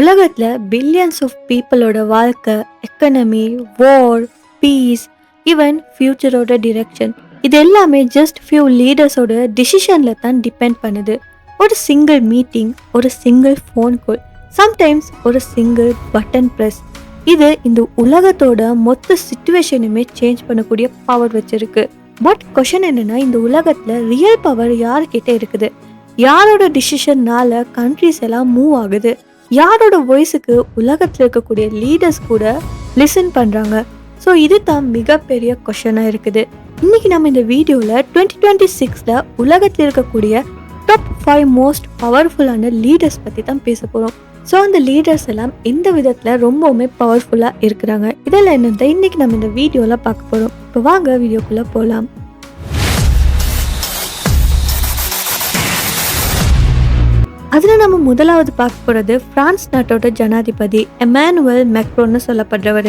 உலகத்துல billions of பீப்புளோட வாழ்க்கை, எக்கனமி, வார், பீஸ், ஈவன் ஃபியூச்சரோட டிரெக்ஷன், இது எல்லாமே ஜஸ்ட் ஃபியூ லீடர்ஸோட டிசிஷன்ல தான் டிபெண்ட் பண்ணுது. ஒரு சிங்கிள் மீட்டிங், ஒரு சிங்கிள் ஃபோன் கால், சம்டைம்ஸ் ஒரு சிங்கிள் பட்டன் ப்ரெஸ், இது இந்த உலகத்தோட மொத்த சிச்சுவேஷனுமே சேஞ்ச் பண்ணக்கூடிய பவர் வச்சிருக்கு. பட் கொஷன் என்னன்னா, இந்த உலகத்துல ரியல் பவர் யார்கிட்ட இருக்குது? யாரோட டிசிஷன்னால கண்ட்ரிஸ் எல்லாம் மூவ் ஆகுது? யாரோட வாய்ஸுக்கு உலகத்தில் இருக்கக்கூடிய லீடர்ஸ் கூட லிசன் பண்ணுறாங்க? ஸோ இது தான் மிகப்பெரிய கொஷனாக இருக்குது. இன்றைக்கி நம்ம இந்த வீடியோவில் 2026 உலகத்தில் இருக்கக்கூடிய டாப் 5 மோஸ்ட் பவர்ஃபுல்லான லீடர்ஸ் பற்றி தான் பேச போகிறோம். ஸோ அந்த லீடர்ஸ் எல்லாம் எந்த விதத்தில் ரொம்பவுமே பவர்ஃபுல்லாக இருக்கிறாங்க, இதெல்லாம் என்னென்ன இன்றைக்கி நம்ம இந்த வீடியோவில் பார்க்க போகிறோம். இப்போ வாங்க வீடியோக்குள்ளே போகலாம். அதில் நம்ம முதலாவது பார்க்க போகிறது பிரான்ஸ் நாட்டோட ஜனாதிபதி எமானுவல் மேக்ரோன்னு சொல்லப்படுறவர்.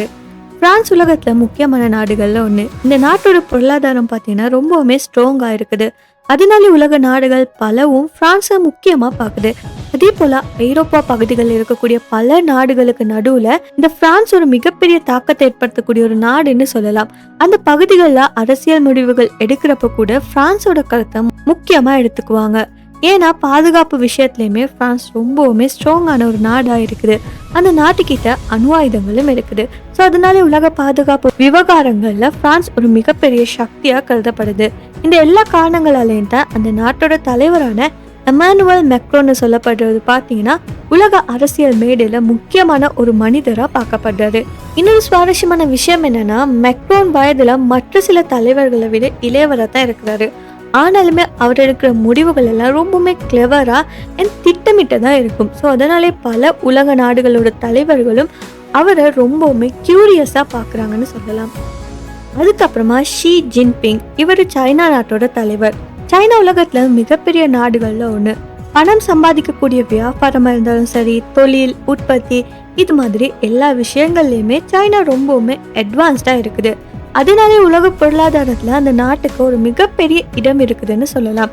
பிரான்ஸ் உலகத்தில் முக்கியமான நாடுகளில் ஒன்று. இந்த நாட்டோட பொருளாதாரம் பார்த்தீங்கன்னா ரொம்பவுமே ஸ்ட்ராங்காக இருக்குது. அதனாலே உலக நாடுகள் பலவும் பிரான்ஸை முக்கியமாக பார்க்குது. அதே போல் ஐரோப்பா பகுதிகளில் இருக்கக்கூடிய பல நாடுகளுக்கு நடுவில் இந்த பிரான்ஸ் ஒரு மிகப்பெரிய தாக்கத்தை ஏற்படுத்தக்கூடிய ஒரு நாடுன்னு சொல்லலாம். அந்த பகுதிகளில் அரசியல் முடிவுகள் எடுக்கிறப்ப கூட பிரான்ஸோட கருத்தை முக்கியமாக எடுத்துக்குவாங்க. ஏன்னா பாதுகாப்பு விஷயத்துலையுமே பிரான்ஸ் ரொம்பவுமே ஸ்ட்ராங்கான ஒரு நாடாக இருக்குது. அந்த நாட்டுக்கிட்ட அணு ஆயுதங்களும் இருக்குது. ஸோ அதனால உலக பாதுகாப்பு விவகாரங்களில் பிரான்ஸ் ஒரு மிகப்பெரிய சக்தியாக கருதப்படுது. இந்த எல்லா காரணங்களாலேயும் தான் அந்த நாட்டோட தலைவரான எமானுவல் மேக்ரோன்னு சொல்லப்படுறது பார்த்தீங்கன்னா உலக அரசியல் மேடையில் முக்கியமான ஒரு மனிதராக பார்க்கப்படுறாரு. இன்னொரு சுவாரஸ்யமான விஷயம் என்னன்னா, மேக்ரோன் வயதில் மற்ற சில தலைவர்களை விட இளையவராக தான் இருக்கிறாரு. ஆனாலுமே அவர் எடுக்கிற முடிவுகள் எல்லாம் ரொம்பவுமே கிளவரா அண்ட் திட்டமிட்டதான் இருக்கும். ஸோ அதனாலே பல உலக நாடுகளோட தலைவர்களும் அவரை ரொம்பவுமே கியூரியஸா பார்க்குறாங்கன்னு சொல்லலாம். அதுக்கப்புறமா ஷி ஜின்பிங், இவர் சைனா நாட்டோட தலைவர். சைனா உலகத்துல மிகப்பெரிய நாடுகள்ல ஒன்று. பணம் சம்பாதிக்கக்கூடிய வியாபாரமா இருந்தாலும் சரி, தொழில், உற்பத்தி, இது மாதிரி எல்லா விஷயங்கள்லையுமே சைனா ரொம்பவுமே அட்வான்ஸ்டா இருக்குது. அதனாலே உலக பொருளாதாரத்துல அந்த நாட்டுக்கு ஒரு மிகப்பெரிய இடம் இருக்குதுன்னு சொல்லலாம்.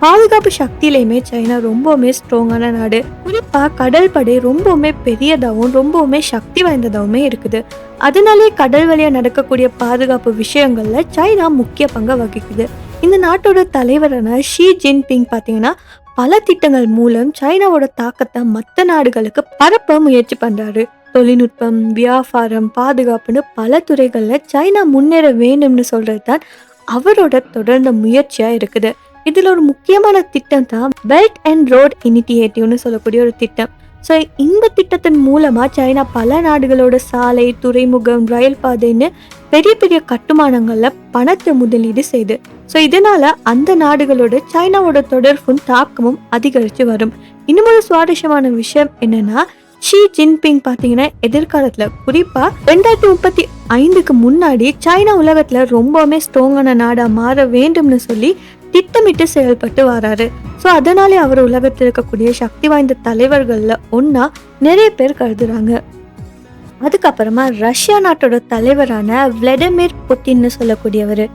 பாதுகாப்பு சக்தியிலையுமே சைனா ரொம்பவுமே ஸ்ட்ராங்கான நாடு. குறிப்பா கடல் படை ரொம்பவுமே பெரியதாகவும் ரொம்பவுமே சக்தி வாய்ந்ததாகவுமே இருக்குது. அதனாலே கடல் வழியா நடக்கக்கூடிய பாதுகாப்பு விஷயங்கள்ல சைனா முக்கிய பங்கு வகிக்குது. இந்த நாட்டோட தலைவரான ஷி ஜின்பிங் பார்த்தீங்கன்னா பல திட்டங்கள் மூலம் சைனாவோட தாக்கத்தை மற்ற நாடுகளுக்கு பரப்ப முயற்சி பண்றாரு. தொழில்நுட்பம், வியாபாரம், பாதுகாப்புன்னு பல துறைகள்ல சைனா முன்னேற வேண்டும்னு சொல்றது தான் அவரோட தொடர்ந்த முயற்சியா இருக்குது. இதுல ஒரு முக்கியமான திட்டம் தான் பெல்ட் அண்ட் ரோட் இனிஷியேட்டிவ்னு சொல்லக்கூடிய ஒரு திட்டம். ஸோ இந்த திட்டத்தின் மூலமா சைனா பல நாடுகளோட சாலை, துறைமுகம், ரயில் பாதைன்னு பெரிய பெரிய கட்டுமானங்கள்ல பணத்தை முதலீடு செய்து. ஸோ இதனால அந்த நாடுகளோட சைனாவோட தொடர்பும் தாக்கமும் அதிகரித்து வரும். இன்னும் ஒரு சுவாரஸ்யமான விஷயம் என்னன்னா, ஷி ஜின்பிங் பார்த்தீங்கன்னா எதிர்காலத்தில் குறிப்பாக 2035க்கு முன்னாடி சைனா உலகத்தில் ரொம்பவுமே ஸ்ட்ராங்கான நாடாக மாற வேண்டும்னு சொல்லி திட்டமிட்டு செயல்பட்டு வராரு. ஸோ அதனாலே அவர் உலகத்தில் இருக்கக்கூடிய சக்தி வாய்ந்த தலைவர்களில் ஒன்றா நிறைய பேர் கருதுறாங்க. அதுக்கப்புறமா ரஷ்யா நாட்டோட தலைவரான விளாடிமிர் புட்டின்னு சொல்லக்கூடியவர்.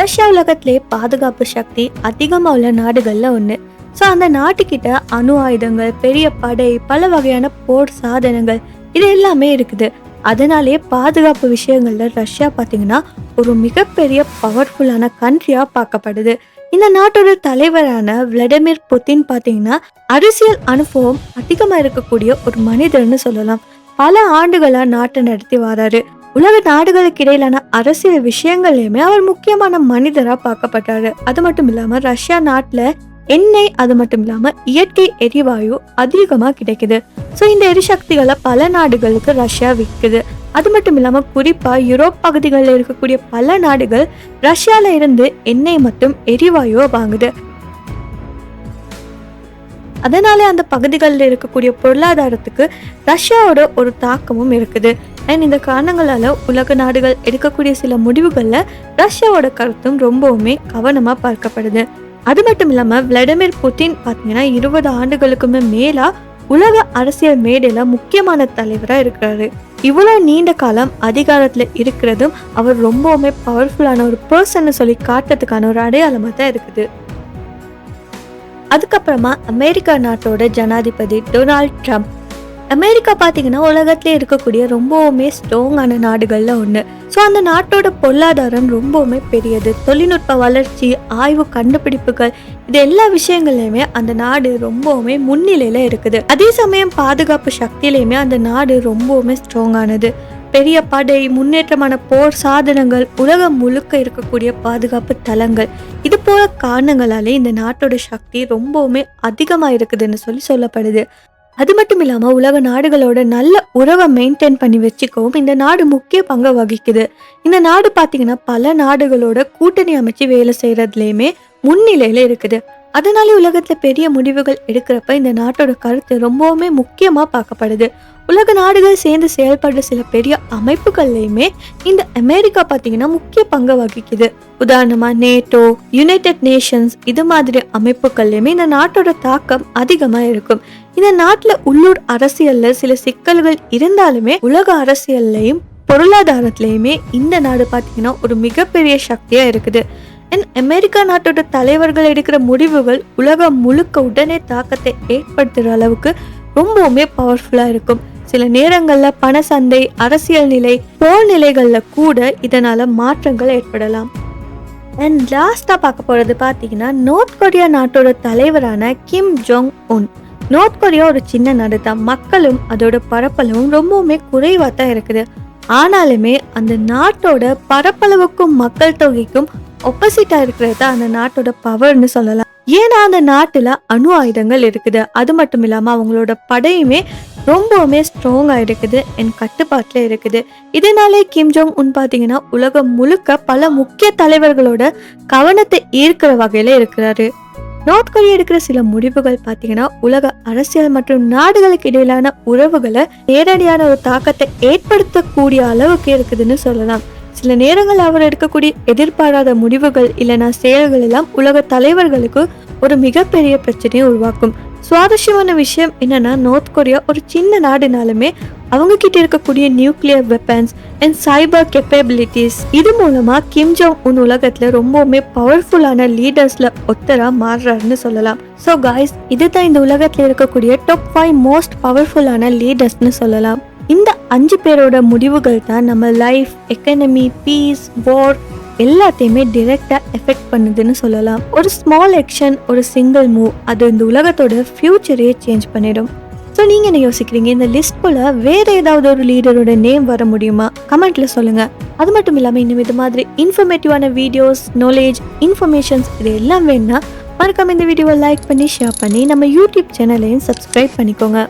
ரஷ்யா உலகத்திலே பாதுகாப்பு சக்தி அதிகமாக உள்ள நாடுகளில் ஒன்று. ஸோ அந்த நாட்டுக்கிட்ட அணு ஆயுதங்கள், பெரிய படை, பல வகையான போர் சாதனங்கள், இது எல்லாமே இருக்குது. அதனாலே பாதுகாப்பு விஷயங்கள்ல ரஷ்யா பார்த்தீங்கன்னா ஒரு மிகப்பெரிய பவர்ஃபுல்லான கண்ட்ரியாக பார்க்கப்படுது. இந்த நாட்டோட தலைவரான விளாடிமிர் புட்டின் பார்த்தீங்கன்னா அரசியல் அனுபவம் அதிகமாக இருக்கக்கூடிய ஒரு மனிதர்னு சொல்லலாம். பல ஆண்டுகளாக நாட்டை நடத்தி வராரு. உலக நாடுகளுக்கு இடையிலான அரசியல் விஷயங்கள்லையுமே அவர் முக்கியமான மனிதராக பார்க்கப்பட்டாரு. அது மட்டும் இல்லாமல் ரஷ்யா நாட்டில் எண்ணெய், அது மட்டும் இல்லாமல் இயற்கை எரிவாயு அதிகமாக கிடைக்குது. ஸோ இந்த எரிசக்திகளை பல நாடுகளுக்கு ரஷ்யா விற்குது. அது மட்டும் இல்லாமல் குறிப்பாக யூரோப் பகுதிகளில் இருக்கக்கூடிய பல நாடுகள் ரஷ்யால இருந்து எண்ணெய் மற்றும் எரிவாயுவை வாங்குது. அதனால அந்த பகுதிகளில் இருக்கக்கூடிய பொருளாதாரத்துக்கு ரஷ்யாவோட ஒரு தாக்கமும் இருக்குது. அண்ட் இந்த காரணங்களால உலக நாடுகள் எடுக்கக்கூடிய சில முடிவுகளில் ரஷ்யாவோட கருத்தும் ரொம்பவுமே கவனமாக பார்க்கப்படுது. அது மட்டும் இல்லாமல் விளாடிமிர் புட்டின் பார்த்தீங்கன்னா 20 ஆண்டுகளுக்குமே மேலா உலக அரசியல் மேடையில முக்கியமான தலைவராக இருக்கிறாரு. இவ்வளோ நீண்ட காலம் அதிகாரத்தில் இருக்கிறதும் அவர் ரொம்பவுமே பவர்ஃபுல்லான ஒரு பர்சன் சொல்லி காட்டுறதுக்கான ஒரு அடையாளமாக தான் இருக்குது. அதுக்கப்புறமா அமெரிக்கா நாட்டோட ஜனாதிபதி டொனால்ட் ட்ரம்ப். அமெரிக்கா பார்த்தீங்கன்னா உலகத்திலே இருக்கக்கூடிய ரொம்பவுமே ஸ்ட்ராங்கான நாடுகளில் ஒன்று. ஸோ அந்த நாட்டோட பொருளாதாரம் ரொம்பவுமே பெரியது. தொழில்நுட்ப வளர்ச்சி, ஆய்வு கண்டுபிடிப்புகள், இது எல்லா விஷயங்கள்லையுமே அந்த நாடு ரொம்பவுமே முன்னிலையில் இருக்குது. அதே சமயம் பாதுகாப்பு சக்தியிலையுமே அந்த நாடு ரொம்பவுமே ஸ்ட்ராங்கானது. பெரிய படை, முன்னேற்றமான போர் சாதனங்கள், உலகம் முழுக்க இருக்கக்கூடிய பாதுகாப்பு தளங்கள், இது போல காரணங்களாலே இந்த நாட்டோட சக்தி ரொம்பவுமே அதிகமாக இருக்குதுன்னு சொல்லப்படுது. அது மட்டும் இல்லாம உலக நாடுகளோட நல்ல உறவை மெயின்டைன் பண்ணி வச்சுக்கவும் இந்த நாடு முக்கிய பங்கை வகிக்குது. இந்த நாடு பார்த்தீங்கன்னா பல நாடுகளோட கூட்டணி அமைச்சு வேலை செய்யறதுலயுமே முன்னிலையில இருக்குது. அதனால உலகத்துல பெரிய முடிவுகள் எடுக்கிறப்ப இந்த நாட்டோட கருத்து ரொம்பவுமே முக்கியமா பார்க்கப்படுது. உலக நாடுகள் சேர்ந்து செயல்படுற சில பெரிய அமைப்புகள்லையுமே இந்த அமெரிக்கா பார்த்தீங்கன்னா முக்கிய பங்கை வகிக்குது. உதாரணமா நேட்டோ, யுனைடெட் நேஷன்ஸ், இது மாதிரி அமைப்புகள்லையுமே இந்த நாட்டோட தாக்கம் அதிகமா இருக்கும். இந்த நாட்டுல உள்ளூர் அரசியல்ல சில சிக்கல்கள் இருந்தாலுமே உலக அரசியல்லையும் பொருளாதாரத்திலையுமே இந்த நாடு பார்த்தீங்கன்னா ஒரு மிகப்பெரிய சக்தியா இருக்குது. அமெரிக்கா நாட்டோட தலைவர்கள் எடுக்கிற முடிவுகள் உலகம் முழுக்க உடனே தாக்கத்தை ஏற்படுத்துற அளவுக்கு ரொம்பவுமே பவர்ஃபுல்லா இருக்கும். சில நேரங்கள்ல பண சந்தை, அரசியல் நிலை, போர் நிலைகள்ல கூட இதனால மாற்றங்கள் ஏற்படலாம். அண்ட் லாஸ்டா பார்க்க போறது பார்த்தீங்கன்னா நார்த் கொரியா நாட்டோட தலைவரான Kim Jong Un. North Korea ஒரு சின்ன நாடு தான். மக்களும் அதோட பரப்பளவும் ரொம்பவுமே குறைவா தான் இருக்குது. ஆனாலுமே அந்த நாட்டோட பரப்பளவுக்கும் மக்கள் தொகைக்கும் ஆப்போசிட்டா இருக்கிறது தான் அந்த நாட்டோட பவர்னு சொல்லலாம். ஏன்னா அந்த நாட்டுல அணு ஆயுதங்கள் இருக்குது. அது மட்டும் இல்லாம அவங்களோட படையுமே ரொம்பவுமே ஸ்ட்ராங்கா இருக்குது, என் கட்டுப்பாட்டுல இருக்குது. இதனாலே கிம் ஜோங் உன் பாத்தீங்கன்னா உலகம் முழுக்க பல முக்கிய தலைவர்களோட கவனத்தை ஈர்க்கிற வகையில இருக்கிறாரு. நார்த் கொரியா எடுக்கிற சில முடிவுகள் பார்த்தீங்கன்னா உலக அரசியல் மற்றும் நாடுகளுக்கு இடையிலான உறவுகளை நேரடியான ஒரு தாக்கத்தை ஏற்படுத்தக்கூடிய அளவுக்கு இருக்குதுன்னு சொல்லலாம். சில நேரங்கள் அவர் எடுக்கக்கூடிய எதிர்பாராத முடிவுகள் இல்லைனா செயல்கள் எல்லாம் உலக தலைவர்களுக்கு ஒரு மிகப்பெரிய பிரச்சனையை உருவாக்கும். சுவாரஸ்யமான விஷயம் என்னன்னா நார்த் கொரியா ஒரு சின்ன நாடுனாலுமே அவங்க கிட்ட இருக்கக்கூடிய nuclear weapons and cyber capabilities, இது மூலமா கிம் ஜோங் உன் உலகத்துல ரொம்பவுமே பவர்ஃபுல்லான லீடர்ஸ்ல ஒத்தரா மாறுறாருன்னு சொல்லலாம். ஸோ காய்ஸ், இதுதான் இந்த உலகத்துல இருக்கக்கூடிய டாப் 5 மோஸ்ட் பவர்ஃபுல்லான லீடர்ஸ்னு சொல்லலாம். இந்த 5 பேரோட முடிவுகள் தான் நம்ம லைஃப், எக்கனமி, பீஸ், வார் எல்லாத்தையுமே டிரெக்டா எஃபெக்ட் பண்ணுதுன்னு சொல்லலாம். ஒரு ஸ்மால் ஆக்ஷன், ஒரு சிங்கிள் மூவ், அது இந்த உலகத்தோட ஃபியூச்சரே சேஞ்ச் பண்ணிடும். ஸோ நீங்கள் என்ன யோசிக்கிறீங்க? இந்த லிஸ்ட்குள்ள வேற ஏதாவது ஒரு லீடரோட நேம் வர முடியுமா? கமெண்ட்ல சொல்லுங்க. அது மட்டும் இல்லாமல் இன்னும் இது மாதிரி இன்ஃபர்மேட்டிவான வீடியோஸ், நாலேஜ், இன்ஃபர்மேஷன்ஸ் இது எல்லாம் வேணும்னா மறக்காம இந்த வீடியோவை லைக் பண்ணி ஷேர் பண்ணி நம்ம யூடியூப் சேனலையும் சப்ஸ்கிரைப் பண்ணிக்கோங்க.